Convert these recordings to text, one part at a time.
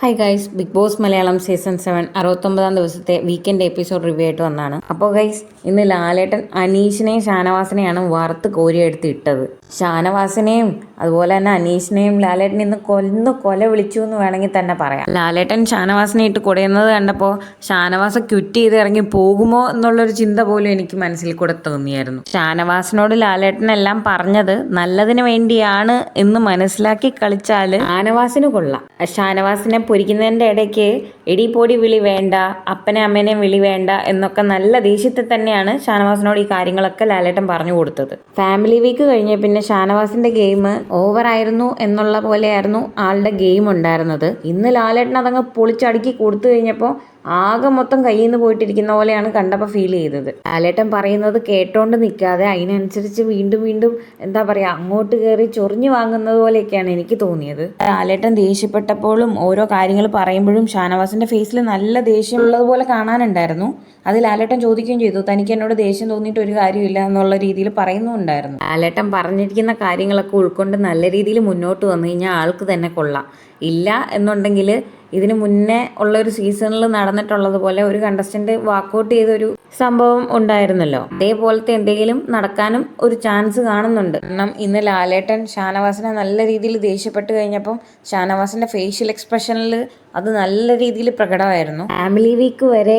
Hi guys, Bigg Boss Malayalam season 7 69 ദിവസത്തെ weekend episode review ആയിട്ട് വന്നാണ്. അപ്പോൾ ഗൈസ്, ഇന്ന് ലാലേട്ടൻ അനീഷിനെയും ഷാനവാസിനെയാണ് വറുത്ത് കോരിയെടുത്ത് ഇട്ടത്. ഷാനവാസിനെയും അതുപോലെ തന്നെ അനീഷിനെയും ലാലേട്ടൻ ഇന്ന് കൊല വിളിച്ചു എന്ന് വേണമെങ്കിൽ തന്നെ പറയാം. ലാലേട്ടൻ ഷാനവാസിനെ ഇട്ട് കുടയുന്നത് കണ്ടപ്പോൾ ഷാനവാസ് ക്വിറ്റ് ചെയ്ത് ഇറങ്ങി പോകുമോ എന്നുള്ളൊരു ചിന്ത പോലും എനിക്ക് മനസ്സിൽ കൂടെ തോന്നിയായിരുന്നു. ഷാനവാസിനോട് ലാലേട്ടനെല്ലാം പറഞ്ഞത് നല്ലതിന് വേണ്ടിയാണ് എന്ന് മനസ്സിലാക്കി കളിച്ചാൽ ഷാനവാസിന് കൊള്ളാം. ഷാനവാസിനെ പൊരിക്കുന്നതിൻ്റെ ഇടയ്ക്ക് എടി പൊടി വിളി വേണ്ട, അപ്പനെ അമ്മേനെയും വിളി വേണ്ട എന്നൊക്കെ നല്ല ദേഷ്യത്തിൽ തന്നെയാണ് ഷാനവാസിനോട് ഈ കാര്യങ്ങളൊക്കെ ലാലേട്ടൻ പറഞ്ഞു കൊടുത്തത്. ഫാമിലി വീക്ക് കഴിഞ്ഞ പിന്നെ ഷാനവാസിന്റെ ഗെയിം ഓവറായിരുന്നു എന്നുള്ള പോലെയായിരുന്നു ആളുടെ ഗെയിം ഉണ്ടായിരുന്നത്. ഇന്ന് ലാലേട്ടൻ അതങ്ങ് പൊളിച്ചടുക്കി കൊടുത്തു കഴിഞ്ഞപ്പോൾ ആകെ മൊത്തം കയ്യിൽ നിന്ന് പോയിട്ടിരിക്കുന്ന പോലെയാണ് കണ്ടപ്പോൾ ഫീൽ ചെയ്തത്. ലാലേട്ടൻ പറയുന്നത് കേട്ടോണ്ട് നിൽക്കാതെ അതിനനുസരിച്ച് വീണ്ടും വീണ്ടും എന്താ പറയുക, അങ്ങോട്ട് കയറി ചൊറിഞ്ഞു വാങ്ങുന്നത് പോലെയൊക്കെയാണ് എനിക്ക് തോന്നിയത്. ലാലേട്ടൻ ദേഷ്യപ്പെട്ടപ്പോഴും ഓരോ കാര്യങ്ങൾ പറയുമ്പോഴും ഷാനവാസിന്റെ ഫേസിൽ നല്ല ദേഷ്യമുള്ളത് പോലെ കാണാനുണ്ടായിരുന്നു. അത് ലാലേട്ടൻ ചോദിക്കുകയും ചെയ്തു, തനിക്ക് എന്നോട് ദേഷ്യം തോന്നിയിട്ട് ഒരു കാര്യമില്ല എന്നുള്ള രീതിയിൽ പറയുന്നുണ്ടായിരുന്നു. ലാലേട്ടൻ പറഞ്ഞിരിക്കുന്ന കാര്യങ്ങളൊക്കെ ഉൾക്കൊണ്ട് നല്ല രീതിയിൽ മുന്നോട്ട് വന്നു കഴിഞ്ഞാൽ ആൾക്ക് തന്നെ കൊള്ളാം. ഇല്ല എന്നുണ്ടെങ്കിൽ ഇതിന് മുന്നേ ഉള്ളൊരു സീസണിൽ നടന്നിട്ടുള്ളതുപോലെ ഒരു കണ്ടസ്റ്റന്റ് വാക്കൗട്ട് ചെയ്തൊരു സംഭവം ഉണ്ടായിരുന്നല്ലോ, അതേപോലത്തെ എന്തെങ്കിലും നടക്കാനും ഒരു ചാൻസ് കാണുന്നുണ്ട്. കാരണം ഇന്ന് ലാലേട്ടൻ ഷാനവാസിനെ നല്ല രീതിയിൽ ദേഷ്യപ്പെട്ട് കഴിഞ്ഞപ്പം ഷാനവാസിന്റെ ഫേഷ്യൽ എക്സ്പ്രഷനിൽ അത് നല്ല രീതിയിൽ പ്രകടമായിരുന്നു. ഫാമിലി വീക്ക് വരെ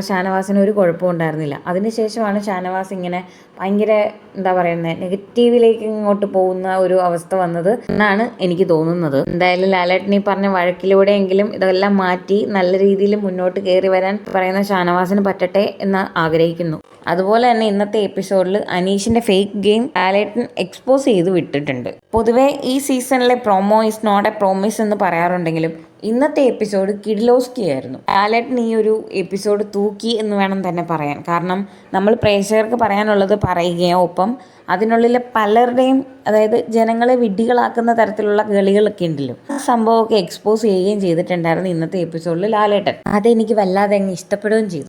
ഷാനവാസിന് ഒരു കുഴപ്പവും ഉണ്ടായിരുന്നില്ല. അതിനുശേഷമാണ് ഷാനവാസ് ഇങ്ങനെ ഭയങ്കര എന്താ പറയുന്നത് നെഗറ്റീവിലേക്ക് ഇങ്ങോട്ട് പോകുന്ന ഒരു അവസ്ഥ വന്നത് എന്നാണ് എനിക്ക് തോന്നുന്നത്. എന്തായാലും ലാലേട്ടൻ ഈ പറഞ്ഞ വഴക്കിലൂടെയെങ്കിലും ഇതെല്ലാം മാറ്റി നല്ല രീതിയിൽ മുന്നോട്ട് കയറി വരാൻ പറയുന്ന ഷാനവാസിന് പറ്റട്ടെ എന്ന് ആഗ്രഹിക്കുന്നു. അതുപോലെ തന്നെ ഇന്നത്തെ എപ്പിസോഡിൽ അനീഷിന്റെ ഫേക്ക് ഗെയിം ലാലേട്ടൻ എക്സ്പോസ് ചെയ്ത് വിട്ടിട്ടുണ്ട്. പൊതുവേ ഈ സീസണിലെ promo is not a promise എന്ന് പറയാറുണ്ടെങ്കിലും ഇന്നത്തെ എപ്പിസോഡ് കിഡിലോസ്കി ആയിരുന്നു. ലാലേട്ടൻ ഈ ഒരു എപ്പിസോഡ് തൂക്കി എന്ന് വേണം തന്നെ പറയാൻ. കാരണം നമ്മൾ പ്രേക്ഷകർക്ക് പറയാനുള്ളത് പറയുകയോ ഒപ്പം അതിനുള്ളിലെ പലരുടെയും, അതായത് ജനങ്ങളെ വിഡ്ഢികളാക്കുന്ന തരത്തിലുള്ള കളികളൊക്കെ ഉണ്ടല്ലോ, ആ സംഭവമൊക്കെ എക്സ്പോസ് ചെയ്യുകയും ചെയ്തിട്ടുണ്ടായിരുന്നു ഇന്നത്തെ എപ്പിസോഡിൽ ലാലേട്ടൻ. അതെനിക്ക് വല്ലാതെ അങ്ങ് ഇഷ്ടപ്പെടുകയും ചെയ്തു.